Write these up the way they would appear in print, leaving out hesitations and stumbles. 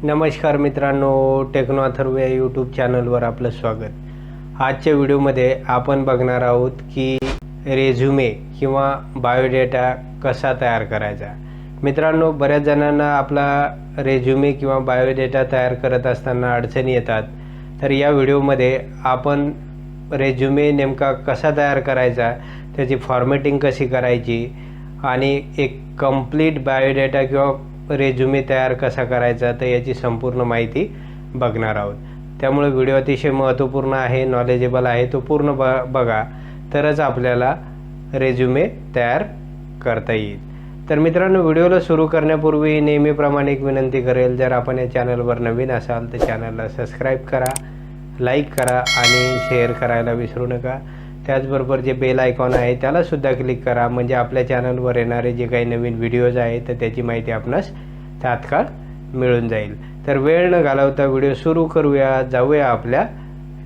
नमस्कार मित्रांनो, टेक्नो अथर्व या यूट्यूब चॅनलवर आपलं स्वागत। आजच्या व्हिडिओमध्ये आपण बघणार आहोत की रेझ्युमे किंवा बायोडेटा कसा तयार करायचा। मित्रांनो, बऱ्याच जणांना आपला रेझ्युमे किंवा बायोडेटा तयार करत असताना अडचणी येतात। तर या व्हिडिओमध्ये आपण रेझ्युमे नेमका कसा तयार करायचा, त्याची फॉर्मॅटिंग कशी करायची आणि एक कंप्लीट बायोडेटा किंवा रेझ्युमे तयार कसा करायचा तर याची संपूर्ण माहिती बघणार आहोत। त्यामुळे व्हिडिओ अतिशय महत्त्वपूर्ण आहे, नॉलेजेबल आहे, तो पूर्ण बघा, तरच आपल्याला रेझ्युमे तयार करता येईल। तर मित्रांनो, व्हिडिओला सुरू करण्यापूर्वी नेहमीप्रमाणे एक विनंती करेल, जर आपण या चॅनलवर नवीन असाल तर चॅनलला सबस्क्राईब करा, लाईक करा आणि शेअर करायला विसरू नका। त्याचबरोबर जे बेल आयकॉन आहे त्याला सुद्धा क्लिक करा, म्हणजे आपल्या चॅनलवर येणारे जे काही नवीन व्हिडिओज आहेत तर त्याची माहिती आपणास तात्काळ मिळून जाईल। तर वेळ न घालवता व्हिडिओ सुरू करूया, जाऊया आपल्या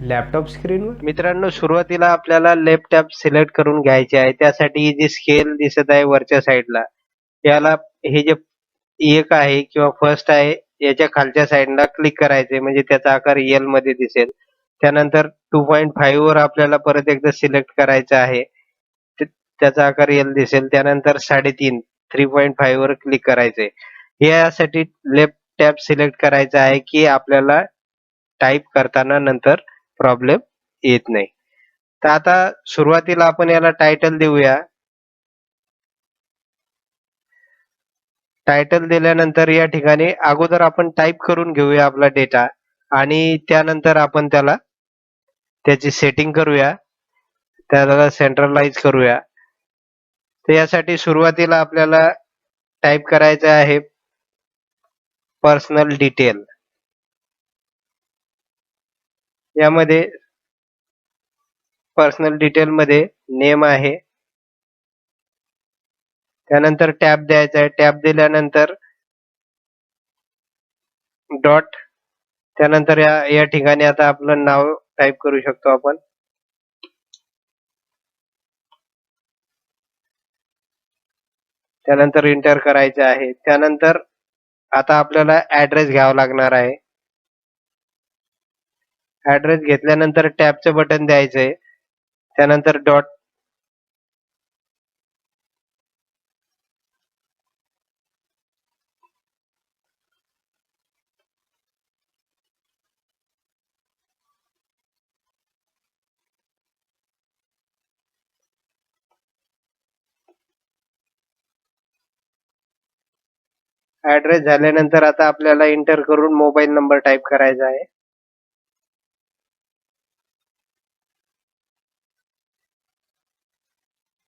लॅपटॉप स्क्रीनवर। मित्रांनो, सुरुवातीला आपल्याला लेफ्ट टॅब सिलेक्ट करून घ्यायचे आहे। त्यासाठी जे स्केल दिसत आहे वरच्या साईडला, याला हे जे एक आहे किंवा फर्स्ट आहे याच्या खालच्या साईडला क्लिक करायचे, म्हणजे त्याचा आकार एल मध्ये दिसेल। त्यानंतर 2.5 वर आपल्याला परत एकदा सिलेक्ट करायचं आहे, त्याचा आकार एल दिसेल। त्यानंतर 3.5 3.5 वर क्लिक करायचे। यासाठी लेफ्ट टॅब सिलेक्ट करायचा आहे की आपल्याला टाईप करताना नंतर प्रॉब्लेम येत नाही। तर आता सुरुवातीला आपण याला टायटल देऊया। टायटल दिल्यानंतर या ठिकाणी अगोदर आपण टाईप करून घेऊया आपला डेटा आणि त्यानंतर आपण त्याची सेटिंग करूया, त्याला सेंट्रलाइज करूया। तर यासाठी सुरुवातीला आपल्याला टाईप करायचं आहे पर्सनल डिटेल। यामध्ये पर्सनल डिटेल मध्ये नेम आहे, त्यानंतर टॅब द्यायचा आहे। टॅब दिल्यानंतर डॉट, त्यानंतर या ठिकाणी आता आपलं नाव टाईप करू शकतो आपण। त्यानंतर एंटर करायचं आहे। त्यानंतर आता आपल्याला ऍड्रेस घ्यावा लागणार आहे। ऍड्रेस घेतल्यानंतर टॅबचं बटन द्यायचंय, त्यानंतर डॉट, ऍड्रेस झाल्यानंतर आता आपल्याला एंटर करून मोबाईल नंबर टाईप करायचा आहे।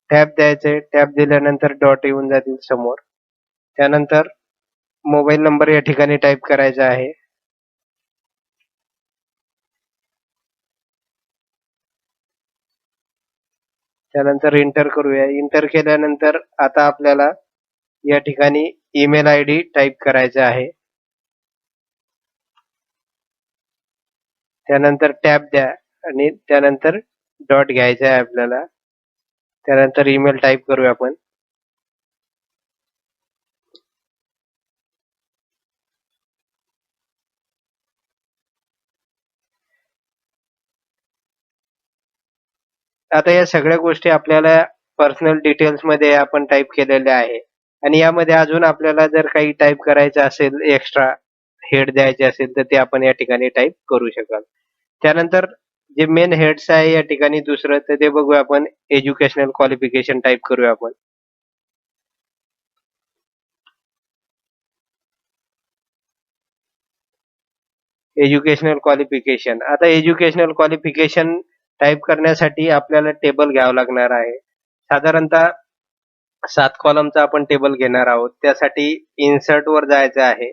टॅब द्यायचे, टॅब दिल्यानंतर डॉट येऊन जातील समोर। त्यानंतर मोबाईल नंबर या ठिकाणी टाईप करायचा आहे। त्यानंतर एंटर करूया। एंटर केल्यानंतर आता आपल्याला या ठिकाणी ईमेल आयडी टाईप करायचा आहे। त्यानंतर टॅब द्या आणि त्यानंतर डॉट घ्यायचा आहे आपल्याला। त्यानंतर ईमेल टाईप करूया आपण। आता या सगळ्या गोष्टी आपल्याला पर्सनल डिटेल्स मध्ये आपण टाईप केलेल्या आहे आणि यामध्ये अजून आपल्याला जर काही टाईप करायचं असेल, एक्स्ट्रा हेड द्यायचे असेल तर ते आपण या ठिकाणी टाईप करू शकाल। त्यानंतर जे मेन हेड्स आहे या ठिकाणी दुसरं, तर ते बघूया आपण। एज्युकेशनल क्वालिफिकेशन टाईप करूया आपण। एज्युकेशनल क्वालिफिकेशन, आता एज्युकेशनल क्वालिफिकेशन टाईप करण्यासाठी आपल्याला टेबल घ्यावं लागणार आहे। साधारणतः 7 कॉलमचा आपण टेबल घेणार आहोत। त्यासाठी इन्सर्ट वर जायचं आहे।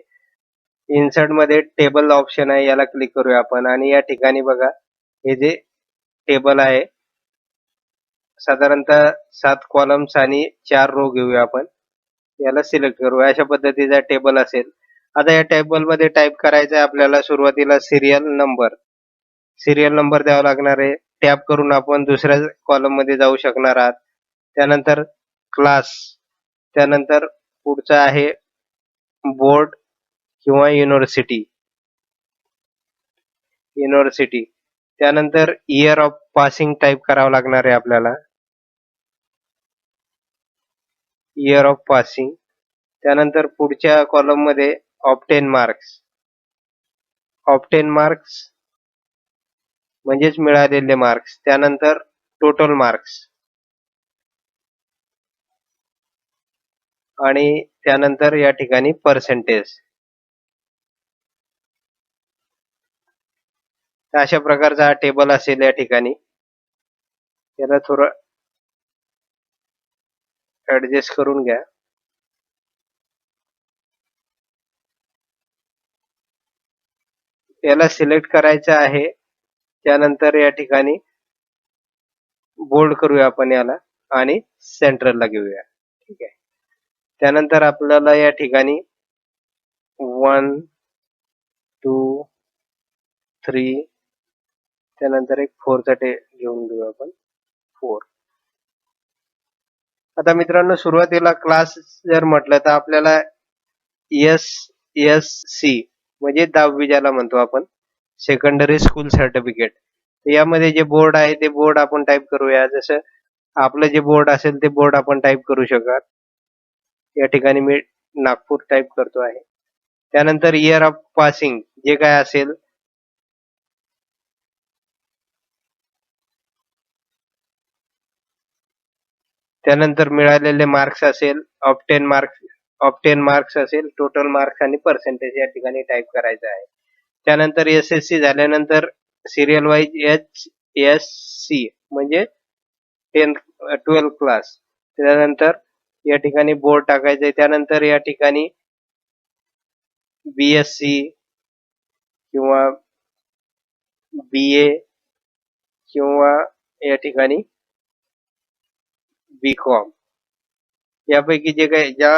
इन्सर्ट मध्ये टेबल ऑप्शन आहे, याला क्लिक करूया आपण आणि या ठिकाणी बघा, हे जे टेबल आहे साधारणतः 7 कॉलम्स आणि 4 रो घेऊया आपण, याला सिलेक्ट करूया। अशा पद्धतीचा टेबल असेल। आता या टेबल मध्ये टाईप करायचं आहे आपल्याला सुरुवातीला सिरियल नंबर। सिरियल नंबर द्यावा लागणार आहे। टॅब करून आपण दुसऱ्या कॉलम मध्ये जाऊ शकणार आहात। त्यानंतर क्लास, त्यानंतर पुढचा आहे बोर्ड किंवा युनिव्हर्सिटी, त्यानंतर इयर ऑफ पासिंग टाईप करावं लागणार आहे आपल्याला, इयर ऑफ पासिंग. त्यानंतर पुढच्या कॉलम मध्ये ऑब्टेन मार्क्स, म्हणजेच मिळालेले मार्क्स. त्यानंतर टोटल मार्क्स आणि त्यानंतर या ठिकाणी पर्सेंटेज. अशा प्रकारचा हा टेबल असेल या ठिकाणी. याला थोडं ऍडजस्ट करून घ्या. याला सिलेक्ट करायचं आहे. त्यानंतर या ठिकाणी बोल्ड करूया आपण याला आणि सेंट्रलला घेऊया. ठीक आहे. त्यानंतर आपल्याला या ठिकाणी 1 2 3 त्यानंतर एक 4चा घेऊन घेऊ आपण 4. आता मित्रांनो सुरुवातीला क्लास जर म्हटलं तर आपल्याला SSC म्हणजे 10वी ज्याला म्हणतो आपण, सेकंडरी स्कूल सर्टिफिकेट. यामध्ये जे बोर्ड आहे ते बोर्ड आपण टाईप करूया. जसं आपलं जे बोर्ड असेल ते बोर्ड आपण टाईप करू शकाल. या ठिकाणी मी नागपूर टाईप करतो आहे. त्यानंतर इयर ऑफ पासिंग जे काय असेल त्यानंतर मिळालेले मार्क्स असेल, ऑब्टेन मार्क्स असेल, टोटल मार्क्स आणि पर्सेंटेज या ठिकाणी टाईप करायचं आहे. त्यानंतर SSC झाल्यानंतर सिरियल वाईज HSC म्हणजे 12th क्लास. त्यानंतर या ठिकाणी बोर्ड टाकायचं आहे. त्यानंतर या ठिकाणी BSc किंवा BA किंवा या ठिकाणी BCom यापैकी जे काही ज्या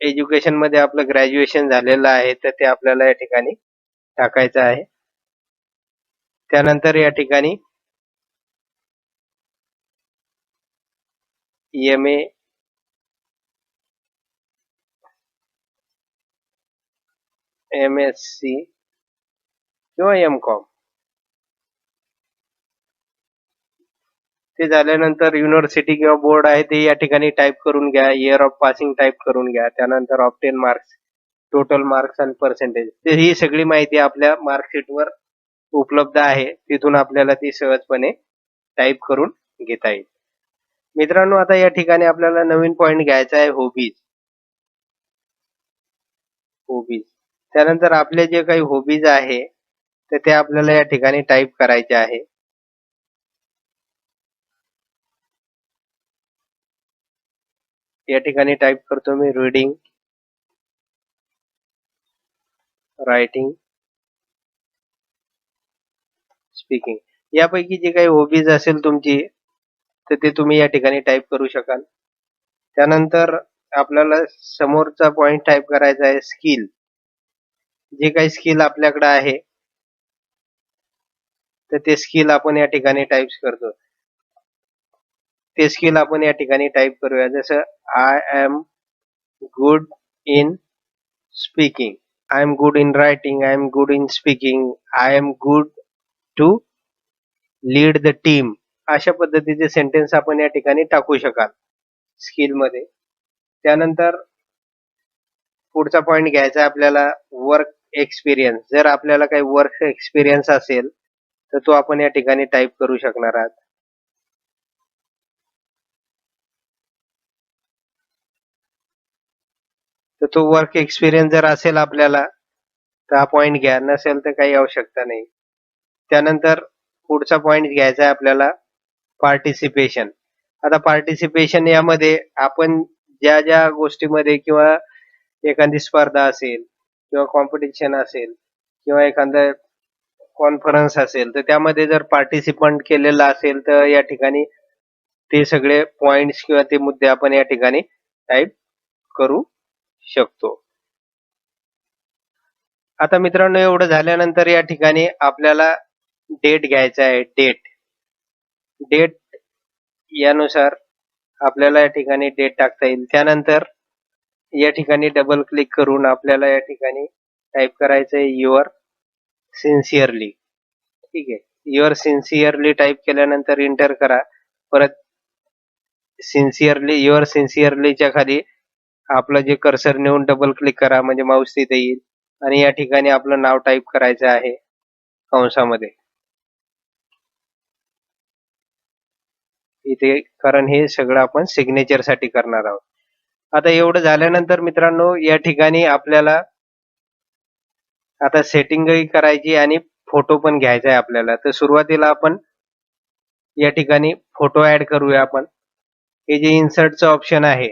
एज्युकेशन मध्ये आपलं ग्रॅज्युएशन झालेलं आहे तर ते आपल्याला या ठिकाणी टाकायचं आहे. त्यानंतर या ठिकाणी MA MSc किंवा MCom. ते झाल्यानंतर युनिव्हर्सिटी किंवा बोर्ड आहे ते या ठिकाणी टाईप करून घ्या. इयर ऑफ पासिंग टाईप करून घ्या. त्यानंतर ऑब्टेन मार्क्स, टोटल मार्क्स आणि पर्सेंटेज. तर ही सगळी माहिती आपल्या मार्कशीटवर उपलब्ध आहे. तिथून आपल्याला ती सहजपणे टाईप करून घेता येईल. मित्रांनो आता या ठिकाणी आपल्याला नवीन पॉइंट घ्यायचा आहे हॉबीज. त्यानंतर आपले जे काही हॉबीज आहे तर ते आपल्याला या ठिकाणी टाईप करायचे आहे. या ठिकाणी टाईप करतो मी रीडिंग, रायटिंग, स्पीकिंग. यापैकी जे काही हॉबीज असेल तुमची तर ते तुम्ही या ठिकाणी टाईप करू शकाल. त्यानंतर आपल्याला समोरचा पॉइंट टाईप करायचा आहे स्किल. जे काही स्किल आपल्याकडे आहे तर ते स्किल आपण या ठिकाणी टाईप करतो. ते स्किल आपण या ठिकाणी टाईप करूया. जसं I am good in speaking, I am good in writing, I am good in speaking, I am good to lead the team. अशा पद्धतीचे सेंटेन्स आपण या ठिकाणी टाकू शकाल स्किल मध्ये. त्यानंतर पुढचा पॉइंट घ्यायचा आपल्याला वर्क एक्सपिरियन्स. जर आपल्याला काही वर्क एक्सपिरियन्स असेल तर तो आपण या ठिकाणी टाईप करू शकणार आहात. तर तो वर्क एक्सपिरियन्स जर असेल आपल्याला तर हा पॉइंट घ्या, नसेल तर काही आवश्यकता नाही. त्यानंतर पुढचा पॉइंट घ्यायचा आहे आपल्याला पार्टिसिपेशन. आता पार्टिसिपेशन यामध्ये आपण ज्या ज्या गोष्टीमध्ये किंवा एखादी स्पर्धा असेल किंवा कॉम्पिटिशन असेल किंवा एखादा कॉन्फरन्स असेल तर त्यामध्ये जर पार्टिसिपंट केलेला असेल तर या ठिकाणी ते सगळे पॉइंट्स किंवा ते मुद्दे आपण या ठिकाणी टाईप करू शकतो. आता मित्रांनो एवढं झाल्यानंतर या ठिकाणी आपल्याला डेट घ्यायचा आहे. डेट यानुसार आपल्याला या ठिकाणी डेट टाकता येईल. त्यानंतर या ठिकाणी डबल क्लिक करून आपल्याला या ठिकाणी टाईप करायचं आहे युअर सिन्सिअरली. ठीक आहे, युअर सिन्सिअरली टाईप केल्यानंतर एंटर करा. परत सिन्सिअरली युअर सिन्सिअरलीच्या खाली आपलं जे कर्सर नेऊन डबल क्लिक करा, म्हणजे माऊस तिथे येईल आणि या ठिकाणी आपलं नाव टाईप करायचं आहे कंसामध्ये इथे, कारण हे सगळं आपण सिग्नेचर साठी करणार आहोत. आता एवढं झाल्यानंतर मित्रांनो या ठिकाणी आपल्याला आता सेटिंगही करायची आणि फोटो पण घ्यायचा आहे आपल्याला. तर सुरुवातीला आपण या ठिकाणी फोटो ऍड करूया आपण. हे जे इन्सर्टचं ऑप्शन आहे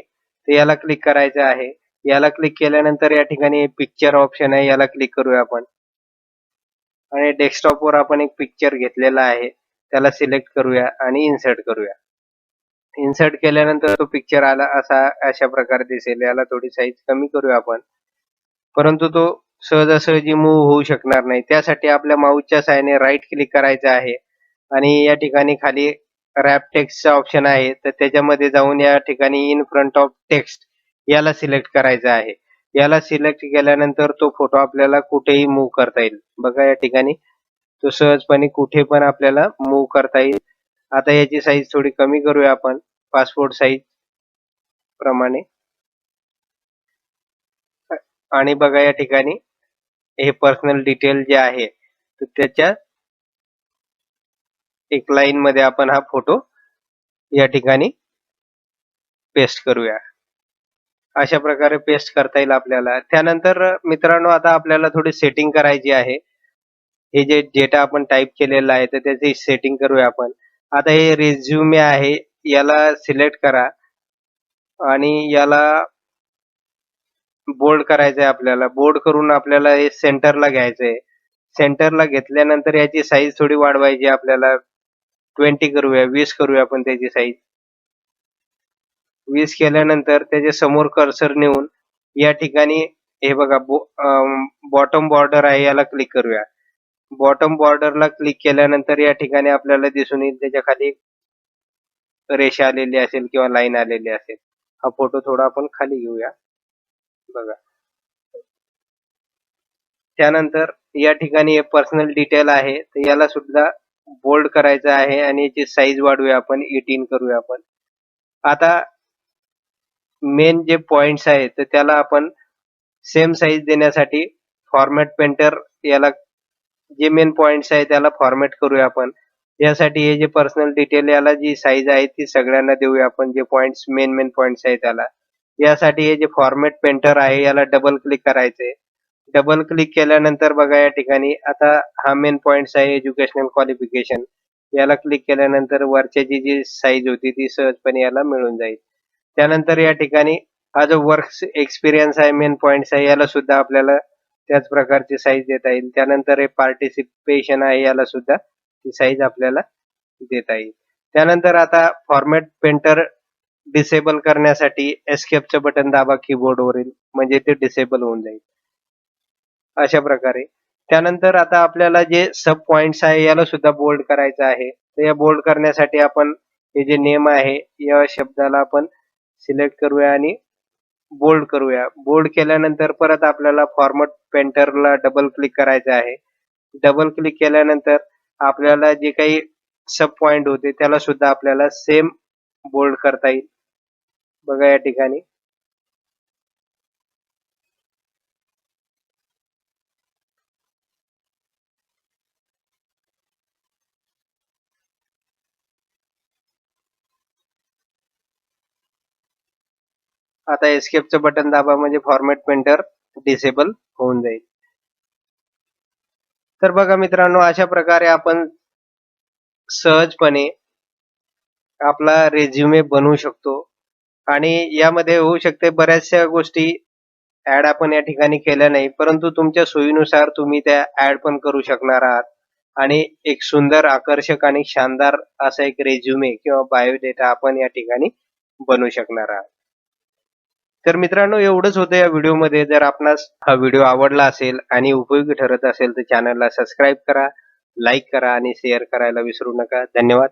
ते याला क्लिक करायचं आहे. याला क्लिक केल्यानंतर या ठिकाणी पिक्चर ऑप्शन आहे, याला क्लिक करूया आपण आणि डेस्कटॉपवर आपण एक पिक्चर घेतलेला आहे त्याला सिलेक्ट करूया आणि इन्सर्ट करूया. इन्सर्ट केल्यानंतर तो पिक्चर आला अशा प्रकारे दिसेल. याला थोडी साईज कमी करूया आपण, परंतु तो सहजासहजी मूव्ह होऊ शकणार नाही. त्यासाठी आपल्या माऊसच्या साहाय्याने राईट क्लिक करायचं आहे आणि या ठिकाणी खाली रॅप टेक्स्टचा ऑप्शन आहे, तर त्याच्यामध्ये जाऊन या ठिकाणी इन फ्रंट ऑफ टेक्स्ट याला सिलेक्ट करायचं आहे. याला सिलेक्ट केल्यानंतर तो फोटो आपल्याला कुठेही मूव्ह करता येईल. बघा या ठिकाणी तो सहजपणे कुठे पण आपल्याला मूव्ह करता येईल. आता याची साईज थोडी कमी करूया आपण पासपोर्ट साईज प्रमाणे आणि बघा या ठिकाणी हे पर्सनल डिटेल जे आहे तर त्याच्या एक लाईन मध्ये आपण हा फोटो या ठिकाणी पेस्ट करूया. अशा प्रकारे पेस्ट करता येईल आपल्याला. त्यानंतर मित्रांनो आता आपल्याला थोडी सेटिंग करायची आहे. हे जे डेटा आपण टाईप केलेला आहे तर त्याची सेटिंग करूया आपण. आता हे रिझ्युमे आहे, याला सिलेक्ट करा आणि याला बोल्ड करायचं आहे आपल्याला. बोल्ड करून आपल्याला हे सेंटरला घ्यायचं आहे. सेंटरला घेतल्यानंतर याची साईज थोडी वाढवायची आपल्याला. 20 करूया, 20 करूया आपण त्याची साईज. 20 केल्यानंतर त्याच्या समोर कर्सर नेऊन या ठिकाणी हे बघा बॉटम बॉर्डर आहे, याला क्लिक करूया. बॉटम बॉर्डरला क्लिक केल्यानंतर या ठिकाणी आपल्याला दिसून येईल त्याच्या खाली रेषा आलेली असेल किंवा लाईन आलेली असेल. हा फोटो थोडा आपण खाली घेऊया बघा. त्यानंतर या ठिकाणी पर्सनल डिटेल आहे तर याला सुद्धा बोल्ड करायचं आहे आणि याची साईज वाढवूया आपण, 18 करूया आपण. आता मेन जे पॉइंट्स आहेत तर त्याला आपण सेम साईज देण्यासाठी फॉर्मॅट पेंटर याला जे मेन पॉइंट्स आहे त्याला फॉर्मॅट करूया आपण. यासाठी हे जे पर्सनल डिटेल याला जी साईज आहे ती सगळ्यांना देऊया आपण, जे पॉइंट्स मेन पॉइंट्स आहे त्याला. यासाठी हे जे फॉर्मॅट पेंटर आहे याला डबल क्लिक करायचंय. डबल क्लिक केल्यानंतर बघा या ठिकाणी आता हा मेन पॉइंट्स आहे एज्युकेशनल क्वालिफिकेशन. याला क्लिक केल्यानंतर वरच्याची जी साईज होती ती सहजपणे याला मिळून जाईल. त्यानंतर या ठिकाणी हा जो वर्क एक्सपिरियन्स आहे, मेन पॉइंट्स आहे, याला सुद्धा आपल्याला त्याच प्रकारची साईज देता येईल. त्यानंतर हे पार्टिसिपेशन आहे, याला सुद्धा ती साईज आपल्याला देता येईल. त्यानंतर आता फॉर्मॅट पेंटर डिसेबल करण्यासाठी एस्केपचं बटन दाबा कीबोर्डवरील, म्हणजे ते डिसेबल होऊन जाईल अशा प्रकारे. त्यानंतर आता आपल्याला जे सब पॉइंट्स आहे याला सुद्धा बोल्ड करायचं आहे. तर या बोल्ड करण्यासाठी आपण हे जे नेम आहे या शब्दाला आपण सिलेक्ट करूया आणि बोल्ड करूया. बोल्ड केल्यानंतर परत आपल्याला फॉर्मॅट पेंटरला डबल क्लिक करायचं आहे. डबल क्लिक केल्यानंतर आपल्याला जे काही सब पॉइंट होते त्याला सुद्धा आपल्याला सेम बोल्ड करता येईल बघा या ठिकाणी. आता एस्केपचं बटन दाबा म्हणजे फॉर्मॅट पेंटर डिसेबल होऊन जाईल. तर बघा मित्रांनो, अशा प्रकारे आपण सहजपणे आपला रेझ्युमे बनवू शकतो आणि यामध्ये होऊ शकते बऱ्याचशा गोष्टी ऍड आपण या ठिकाणी केल्या नाही, परंतु तुमच्या सोयीनुसार तुम्ही त्या ऍड पण करू शकणार आहात आणि एक सुंदर, आकर्षक आणि शानदार असा एक रेझ्युमे किंवा बायोडेटा आपण या ठिकाणी बनवू शकणार आहात. तर मित्रांनो, एवढंच होतं या व्हिडिओमध्ये. जर आपणास हा व्हिडिओ आवडला असेल आणि उपयोगी ठरत असेल तर चॅनलला सबस्क्राईब करा, लाईक करा आणि शेअर करायला विसरू नका. धन्यवाद.